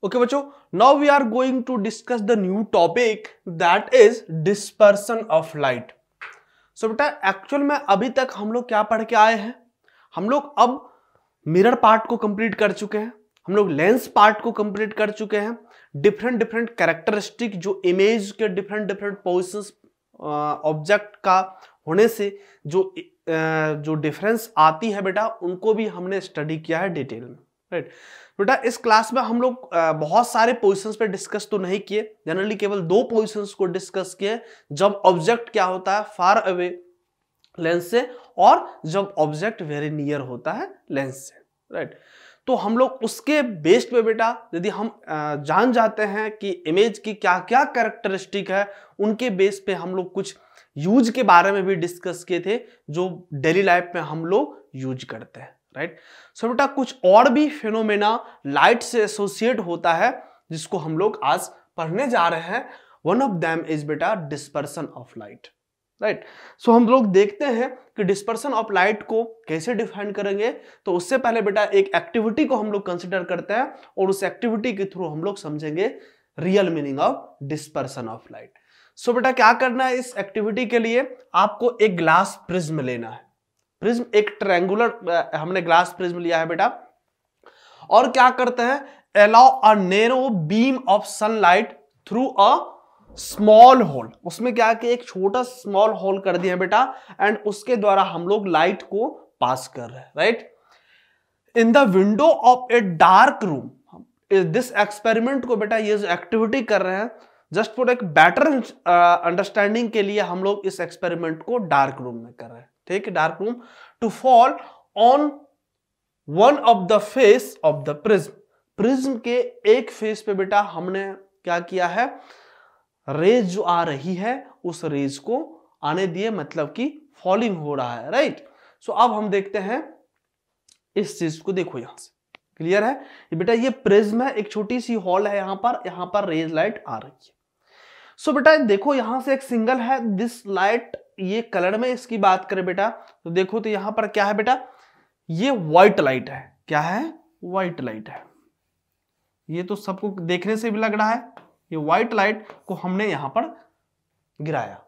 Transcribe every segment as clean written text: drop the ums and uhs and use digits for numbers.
Okay बच्चों, now we are going to discuss the new topic that is dispersion of light. So बेटा actual में अभी तक हम लोग क्या पढ़ के आए हैं, हम लोग अब मिरर पार्ट को कंप्लीट कर चुके हैं, हम लोग लेंस पार्ट को कंप्लीट कर चुके हैं, डिफरेंट कैरेक्टरिस्टिक जो इमेज के डिफरेंट पोजिशंस ऑब्जेक्ट का होने से जो डिफरेंस आती है बेटा उनको भी हमने स्टडी किया है डिटेल में, राइट। बेटा इस क्लास में हम लोग बहुत सारे पोजीशंस पे डिस्कस तो नहीं किए, जनरली केवल 2 पोजीशंस को डिस्कस किए, जब ऑब्जेक्ट क्या होता है फार अवे लेंस से और जब ऑब्जेक्ट वेरी नियर होता है लेंस से, राइट। तो हम लोग उसके बेस्ड पे बेटा यदि हम जान जाते हैं कि इमेज की क्या क्या कैरेक्टरिस्टिक है, उनके बेस पे हम लोग कुछ यूज के बारे में भी डिस्कस किए थे जो डेली लाइफ में हम लोग यूज करते हैं, राइट। सो बेटा कुछ और भी फिनोमेना लाइट से एसोसिएट होता है जिसको हम लोग आज पढ़ने जा रहे हैं। वन ऑफ देम इज बेटा डिस्पर्सन ऑफ लाइट, राइट। सो हम लोग देखते हैं कि डिस्पर्सन ऑफ लाइट को कैसे डिफाइन करेंगे। तो उससे पहले बेटा एक एक्टिविटी को हम लोग कंसिडर करते हैं और उस एक्टिविटी के थ्रू हम लोग समझेंगे real meaning of dispersion of light. So बेटा क्या करना है, इस एक्टिविटी के लिए आपको एक ग्लास प्रिज्म लेना है। प्रिज्म एक ट्रायंगुलर हमने ग्लास प्रिज्म लिया है बेटा, और क्या करते हैं, allow a narrow beam of sunlight through a small hole. उसमें क्या कि एक छोटा स्मॉल होल कर दिया बेटा एंड उसके द्वारा हम लोग लाइट को पास कर रहे हैं, right. In the window of a dark room, this experiment को बेटा ये जो एक्टिविटी कर रहे हैं जस्ट फॉर एक बेटर अंडरस्टैंडिंग के लिए हम लोग इस एक्सपेरिमेंट को डार्क रूम में कर रहे हैं, ठीक है। Dark room to fall on one of the face of the prism. Prism के एक फेस पे बेटा हमने क्या किया है, रेज जो आ रही है उस रेज को आने दिए, मतलब कि फॉलिंग हो रहा है, राइट। सो अब हम देखते हैं इस चीज को, देखो यहां से क्लियर है ये बेटा, ये प्रिज्म है, एक छोटी सी हॉल है, यहां पर रेज लाइट आ रही है। सो बेटा देखो यहां से एक सिंगल है दिस लाइट, ये कलर में इसकी बात करें बेटा तो देखो तो यहां पर क्या है बेटा, ये व्हाइट लाइट है। क्या है, व्हाइट लाइट है। ये तो सबको देखने से भी लग रहा है, ये व्हाइट लाइट को हमने यहां पर गिराया,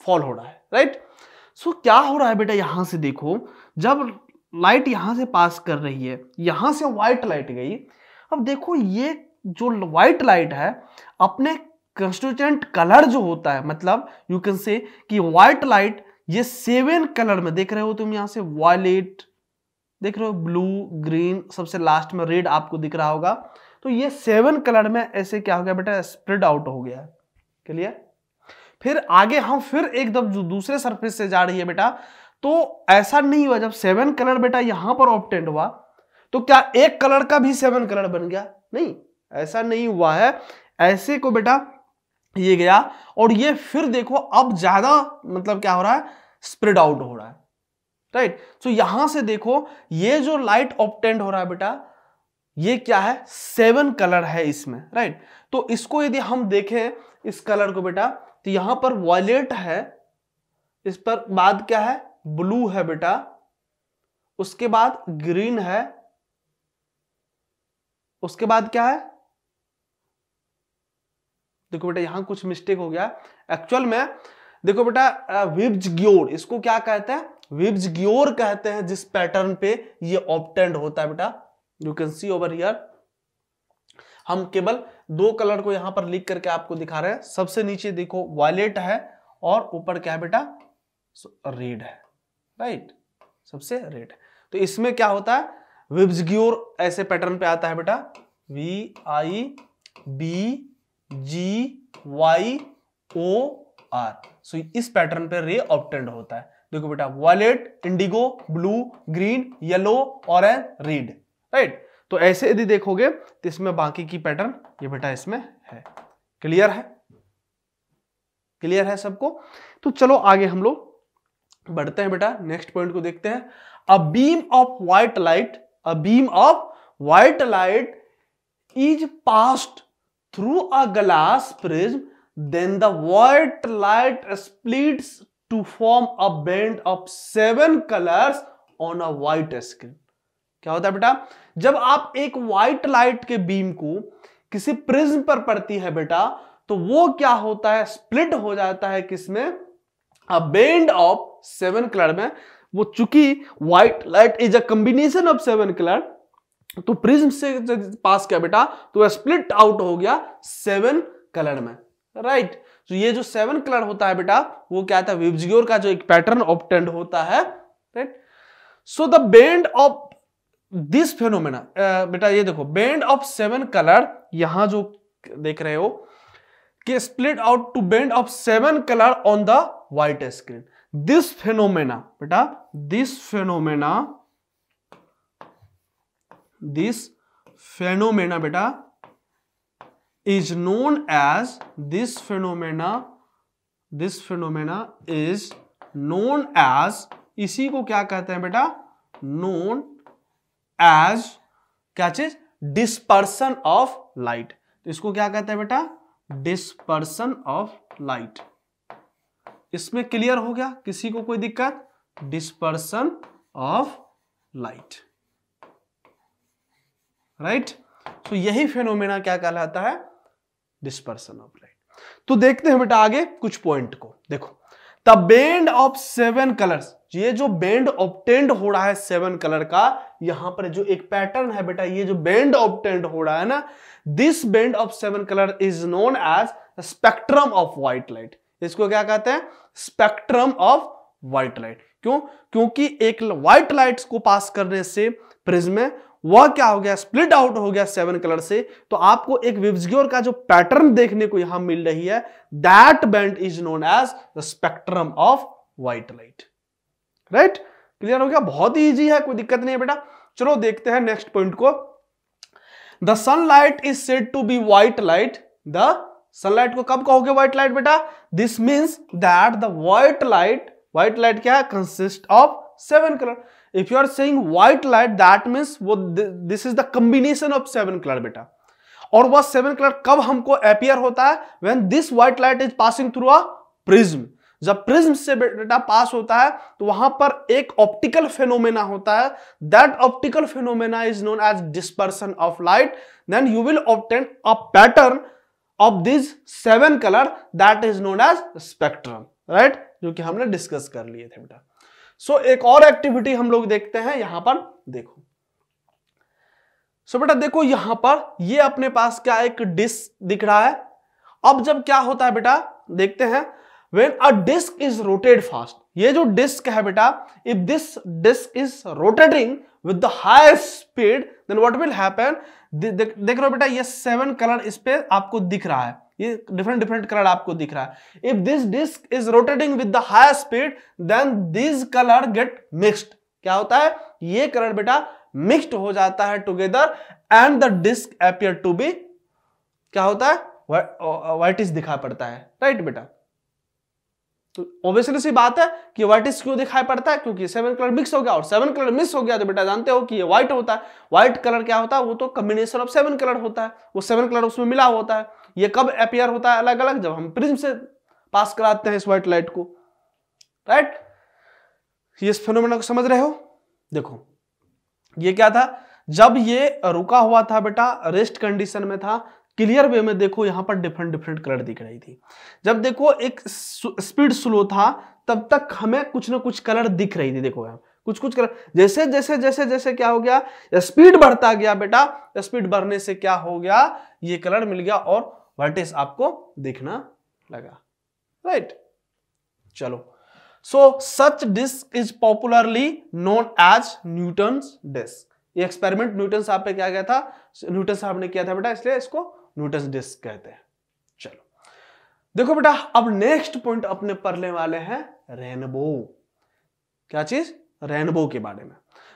फॉल हो रहा है, राइट। सो क्या हो रहा है बेटा, यहां से देखो जब लाइट यहां से पास कर रही है, यहां से व्हाइट लाइट गई। अब देखो ये जो व्हाइट लाइट है अपने कंस्टिट्यूएंट कलर जो होता है, मतलब यू कैन से कि व्हाइट लाइट ये 7 कलर में देख रहे हो तुम, यहां से वायलेट देख रहे हो, ब्लू, ग्रीन, सबसे लास्ट में रेड आपको दिख रहा होगा। तो ये 7 कलर में ऐसे क्या हो गया बेटा, स्प्रेड आउट हो गया, क्लियर। फिर आगे हम फिर एकदम जो दूसरे सरफेस से जा रही है बेटा, तो ऐसा नहीं हुआ जब 7 कलर बेटा यहां पर ऑब्टेंड हुआ तो क्या एक कलर का भी 7 कलर बन गया, नहीं, ऐसा नहीं हुआ है। ऐसे को बेटा ये गया और ये फिर देखो अब ज्यादा मतलब क्या हो रहा है, स्प्रेड आउट हो रहा है, राइट। तो यहां से देखो ये जो लाइट ऑब्टेंड हो रहा है बेटा, ये क्या है, 7 कलर है इसमें, राइट। तो इसको यदि हम देखें इस कलर को बेटा, तो यहां पर वायलेट है, इस पर बाद क्या है, ब्लू है बेटा, उसके बाद ग्रीन है, उसके बाद क्या है, देखो बेटा यहां कुछ मिस्टेक हो गया एक्चुअल में। देखो बेटा विब्ज-ग्योर, इसको क्या कहते हैं, विब्ज-ग्योर कहते हैं जिस पैटर्न पे ये ऑब्टेंड होता है बेटा। You can see over here, हम केवल 2 कलर को यहां पर लिख करके आपको दिखा रहे हैं। सबसे नीचे देखो वायलेट है और ऊपर क्या है बेटा, रेड है, राइट, सबसे रेड है। तो इसमें क्या होता है, विब्ज-ग्योर ऐसे पैटर्न पे आता है बेटा, VIBGYOR। सो इस पैटर्न पे रे ऑब्टेंड होता है। देखो बेटा violet, indigo, blue, green, yellow, orange, red, right. तो ऐसे यदि देखोगे तो इसमें बाकी की पैटर्न ये बेटा इसमें है, क्लियर है, क्लियर है सबको। तो चलो आगे हम लोग बढ़ते हैं बेटा, नेक्स्ट पॉइंट को देखते हैं। A beam of white light, a beam of white light is passed through a glass prism, then the white light splits to form a band of 7 colors on a white screen। क्या होता है बेटा, जब आप एक white light के beam को किसी प्रिज्म पर पड़ती है बेटा, तो वो क्या होता है, स्प्लिट हो जाता है किसमें, अ बैंड ऑफ 7 कलर में। वो चूंकि white light is a combination of 7 colour, तो प्रिज्म से पास किया बेटा तो स्प्लिट आउट हो गया 7 कलर में, राइट। तो ये जो 7 कलर होता है बेटा वो क्या था, विबजियोर का जो एक पैटर्न ऑब्टेंड होता है, right. So the band of this phenomena, बेटा ये देखो बैंड ऑफ 7 कलर, यहां जो देख रहे हो कि split out to band of 7 colour on the white screen. This phenomena बेटा, दिस फेनोमेना बेटा is known as, this phenomena is known as, इसी को क्या कहते हैं बेटा, known as क्या चीज, dispersion of light। तो इसको क्या कहते हैं बेटा, dispersion of light। इसमें क्लियर हो गया, किसी को कोई दिक्कत, dispersion of light, राइट। तो यही फेनोमेना क्या कहलाता है, डिस्पर्सन ऑफ लाइट। तो देखते हैं बेटा आगे कुछ पॉइंट को, देखो द बैंड ऑफ 7 कलर्स, ये जो बैंड ऑब्टेंड हो रहा है 7 कलर का, यहां पर जो एक पैटर्न है बेटा, ये जो बैंड ऑब्टेंड हो रहा है ना, this band of 7 colour is known as spectrum of white light. इसको क्या कहते हैं, स्पेक्ट्रम ऑफ व्हाइट लाइट। क्यों, क्योंकि एक व्हाइट लाइट्स को पास करने से प्रिज्म में वह क्या हो गया, स्प्लिट आउट हो गया 7 कलर से, तो आपको एक विबजियोर का जो पैटर्न देखने को यहां मिल रही है, that band is known as the spectrum of white light, right. Clear हो गया, बहुत ही इजी है, कोई दिक्कत नहीं है बेटा। चलो देखते हैं नेक्स्ट पॉइंट को। The sunlight is said to be white light. The sunlight को कब कहोगे व्हाइट लाइट बेटा, this means that the white light क्या है, consist of 7 colour. If you are saying white light, that means वो this is the combination of 7 colour बेटा। और वह 7 कलर कब हमको अपीयर होता है, when this white light is passing through a prism। जब प्रिज्म से बेटा पास होता है तो वहां पर एक ऑप्टिकल फेनोमेना होता है, that optical phenomena is known as dispersion of light। then you will obtain a pattern of these 7 color that is known as spectrum, right, जो कि हमने डिस्कस कर लिए थे बेटा। सो एक और एक्टिविटी हम लोग देखते हैं यहां पर, देखो। सो बेटा देखो यहां पर ये अपने पास क्या एक डिस्क दिख रहा है। अब जब क्या होता है बेटा, देखते हैं, when a disc is rotate fast, ये जो डिस्क है बेटा, if this disc is rotating with the high speed, then what will happen, देख रहे हो बेटा ये 7 कलर इस पे आपको दिख रहा है, ये डिफरेंट कलर आपको दिख रहा है। If this disc is rotating with the high speed, then this colour get mixed. क्या होता है, ये कलर बेटा मिक्स्ड हो जाता है together, and the disc appear to be, क्या होता है, व्हाइटिश दिखाई पड़ता है, राइट बेटा। तो ऑब्वियसली सी बात है कि व्हाइटिश क्यों दिखाई पड़ता है, क्योंकि 7 कलर मिक्स हो गया, और 7 कलर मिक्स हो गया तो बेटा जानते हो कि ये व्हाइट होता है। व्हाइट कलर क्या होता है, वो तो कॉम्बिनेशन ऑफ 7 कलर होता है, वो 7 कलर उसमें मिला होता है। ये कब अपीयर होता है अलग अलग, जब हम प्रिज्म से पास कराते हैं इस व्हाइट लाइट को, राइट। ये इस फेनोमेना को समझ रहे हो, देखो ये क्या था, जब ये रुका हुआ था बेटा, रेस्ट कंडीशन में था, क्लियर वे में देखो यहां पर डिफरेंट कलर दिख रही थी। जब देखो एक स्पीड स्लो था तब तक हमें कुछ ना कुछ कलर दिख रही थी, देखो यहां कुछ कलर, जैसे जैसे जैसे जैसे क्या हो गया, स्पीड बढ़ता गया बेटा, स्पीड बढ़ने से क्या हो गया, ये कलर मिल गया और व्हाइटिश आपको दिखना लगा, राइट। चलो, so such disc is popularly known as Newton's disc. ये एक्सपेरिमेंट न्यूटन साहब पे क्या गया था, न्यूटन साहब ने किया था बेटा, इसलिए इसको न्यूटन्स डिस्क कहते हैं। चलो देखो बेटा, अब नेक्स्ट पॉइंट अपने पढ़ने वाले हैं रेनबो। क्या चीज, रेनबो के बारे में।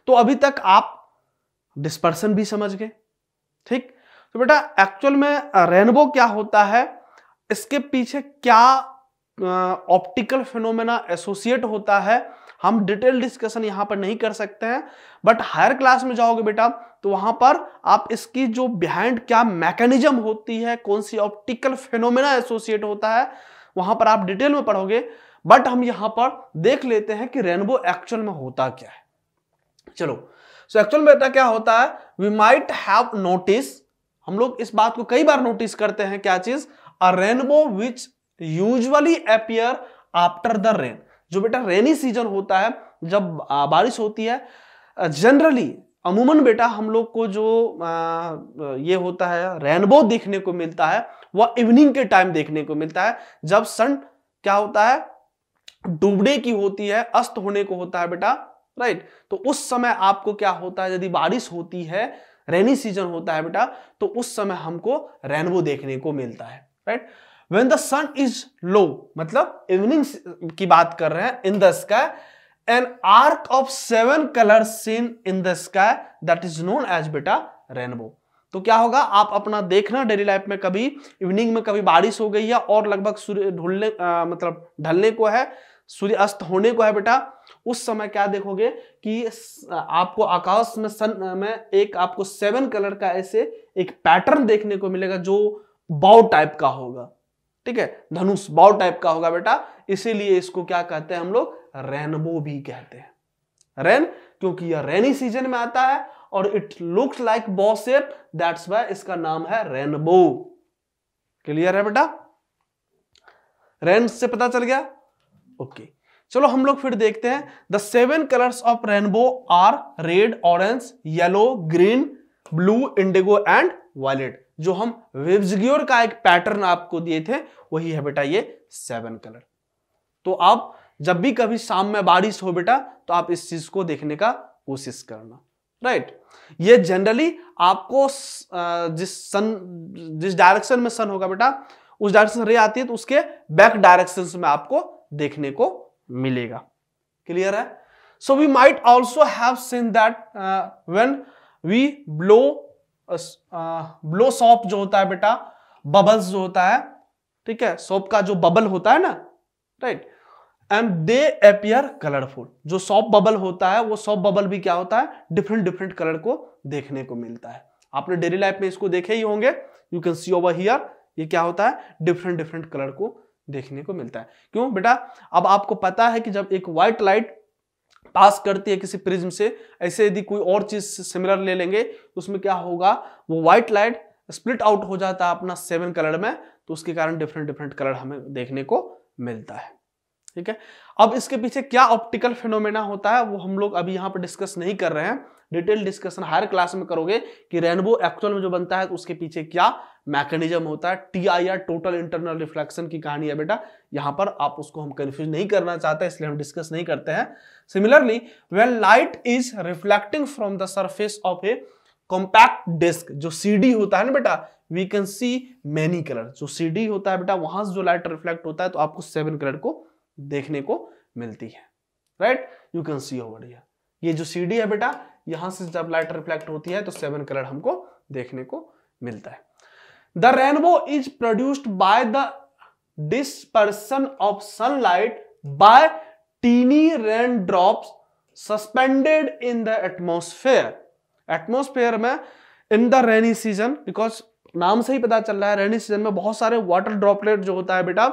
तो अभी तक आप डिस्पर्सन भी समझ गए, ठीक। तो बेटा एक्चुअल में रेनबो क्या होता है, इसके पीछे क्या ऑप्टिकल फिनोमेना एसोसिएट होता है, हम डिटेल डिस्कशन यहां पर नहीं कर सकते हैं, बट हायर क्लास में जाओगे बेटा तो वहां पर आप इसकी जो बिहाइंड क्या मैकेनिज्म होती है, कौन सी ऑप्टिकल फिनोमेना एसोसिएट होता है, वहां पर आप डिटेल में पढ़ोगे। बट हम यहां पर देख लेते हैं कि रेनबो एक्चुअल में होता क्या है। चलो, सो एक्चुअल में बेटा क्या होता है, वी माइट हैव नोटिस, हम लोग इस बात को कई बार नोटिस करते हैं, क्या चीज, अ rainbow which usually appear after the rain. जो बेटा रेनी सीजन होता है, जब बारिश होती है, जनरली अमूमन बेटा हम लोग को जो ये होता है रेनबो देखने को मिलता है वह इवनिंग के टाइम देखने को मिलता है, जब सन क्या होता है, डूबने की होती है, अस्त होने को होता है बेटा, राइट। तो उस समय आपको क्या होता है, यदि बारिश होती है, रेनी सीजन होता है बेटा, तो उस समय हमको रेनबो देखने को मिलता है, right. When the sun is low, मतलब इवनिंग की बात कर रहे हैं, in the sky an arc of 7 colour seen in the sky that is known as बेटा रेनबो। तो क्या होगा, आप अपना देखना डेली लाइफ में, कभी इवनिंग में कभी बारिश हो गई है और लगभग सूर्य ढलने मतलब ढलने को है, सूर्य अस्त होने को है बेटा, उस समय क्या देखोगे कि आपको आकाश में सन में एक आपको 7 कलर का ऐसे एक पैटर्न देखने को मिलेगा जो बाउ टाइप का होगा, ठीक है, धनुष बाउ टाइप का होगा बेटा। इसीलिए इसको क्या कहते हैं हम लोग, रेनबो भी कहते हैं। रेन क्योंकि यह रेनी सीजन में आता है और इट लुक्स लाइक बॉ शेप, दैट्स व्हाई इसका नाम है रेनबो। क्लियर है बेटा, रेन से पता चल गया, ओके। चलो हम लोग फिर देखते हैं, the 7 colours of rainbow are red, orange, yellow, green, blue, indigo and violet. जो हम विब्जियोर का एक पैटर्न आपको दिए थे वही है बेटा ये 7 कलर। तो आप जब भी कभी शाम में बारिश हो बेटा, तो आप इस चीज को देखने का कोशिश करना, राइट। ये जनरली आपको जिस डायरेक्शन में सन होगा बेटा, उस डायरेक्शन रे आती है, तो उसके बैक डायरेक्शन में आपको देखने को मिलेगा। क्लियर है। So we might also have seen that when we blow soap जो होता है बेटा, बबल्स जो होता है, ठीक है, सोप का जो बबल होता है ना, right, and they appear colourful. जो सॉप बबल होता है, वो सॉप बबल भी क्या होता है, डिफरेंट डिफरेंट कलर को देखने को मिलता है। आपने डेली लाइफ में इसको देखे ही होंगे, you can see over here, ये क्या होता है, डिफरेंट डिफरेंट कलर को देखने को मिलता है। क्यों बेटा, अब आपको पता है कि जब एक व्हाइट लाइट पास करती है किसी प्रिज्म से, ऐसे यदि कोई और चीज सिमिलर ले लेंगे तो उसमें क्या होगा, वो व्हाइट लाइट स्प्लिट आउट हो जाता है अपना 7 कलर में, तो उसके कारण डिफरेंट डिफरेंट कलर हमें देखने को मिलता है, ठीक है। अब इसके पीछे क्या ऑप्टिकल फिनोमेना होता है वो हम लोग अभी यहाँ पर डिस्कस नहीं कर रहे हैं, डिटेल डिस्कशन हायर क्लास में करोगे कि रेनबो एक्चुअल में जो बनता है उसके पीछे क्या मैकेनिज्म होता है। TIR टोटल इंटरनल रिफ्लेक्शन की कहानी है बेटा, यहां पर आप उसको हम कंफ्यूज नहीं करना चाहते, इसलिए हम डिस्कस नहीं करते हैं। Similarly when light is reflecting from the surface of a compact disc, जो CD होता है ना बेटा, we can see many colour. जो CD होता है बेटा, वहां से जो लाइट रिफ्लेक्ट होता है तो आपको 7 कलर को देखने को मिलती है, right. You can see over here, ये जो CD है बेटा, यहां से जब लाइट रिफ्लेक्ट होती है तो 7 कलर हमको देखने को मिलता है। The rainbow is produced by the dispersion of sunlight by tiny rain drops suspended in the atmosphere. Atmosphere में in the rainy season, because नाम से ही पता चल रहा है रेनी सीजन में बहुत सारे वाटर ड्रॉपलेट जो होता है बेटा,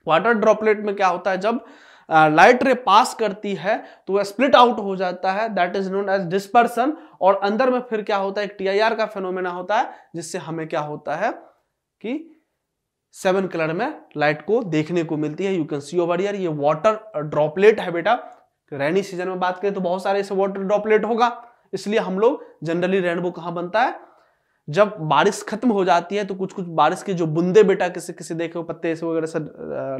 वाटर ड्रॉपलेट में क्या होता है, जब लाइट रे पास करती है तो वह स्प्लिट आउट हो जाता है, that is known as dispersion. और अंदर में फिर क्या होता है, एक TIR का फिनोमेना होता है, जिससे हमें क्या होता है कि 7 कलर में लाइट को देखने को मिलती है। You can see over here, ये वाटर ड्रॉपलेट है बेटा। रेनी सीजन में बात करें तो बहुत सारे ऐसे वाटर ड्रॉपलेट होगा, इसलिए हम लोग जनरली रेनबो कहां बनता है, जब बारिश खत्म हो जाती है तो कुछ कुछ बारिश के जो बूंदे बेटा किसी किसी देखे पत्ते ऐसे वगैरह से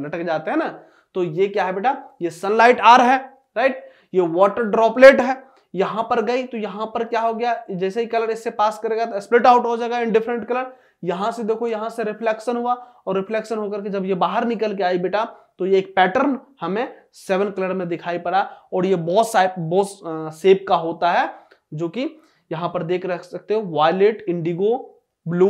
लटक जाते हैं ना, तो ये क्या है बेटा, ये सनलाइट आ रहा है, राइट, ये वाटर ड्रॉपलेट है, यहां पर गई तो यहां पर क्या हो गया, जैसे ही कलर इससे पास करेगा तो स्प्लिट आउट हो जाएगा इन डिफरेंट कलर। यहां से देखो, यहां से रिफ्लेक्शन हुआ और रिफ्लेक्शन होकर के जब ये बाहर निकल के आई बेटा, तो ये एक पैटर्न हमें 7 कलर में दिखाई पड़ा। और ये बॉस शेप का होता है, जो कि यहां पर देख रख सकते हो, violet, indigo, blue,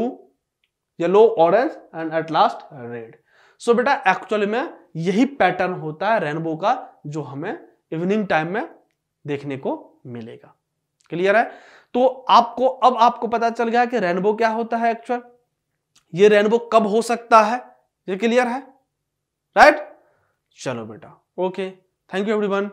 yellow, orange and at last red. So बेटा एक्चुअली में यही पैटर्न होता है रेनबो का, जो हमें इवनिंग टाइम में देखने को मिलेगा। क्लियर है। तो आपको पता चल गया कि रेनबो क्या होता है एक्चुअल, ये रेनबो कब हो सकता है, ये क्लियर है, राइट। चलो बेटा, ओके, थैंक यू एवरीवन।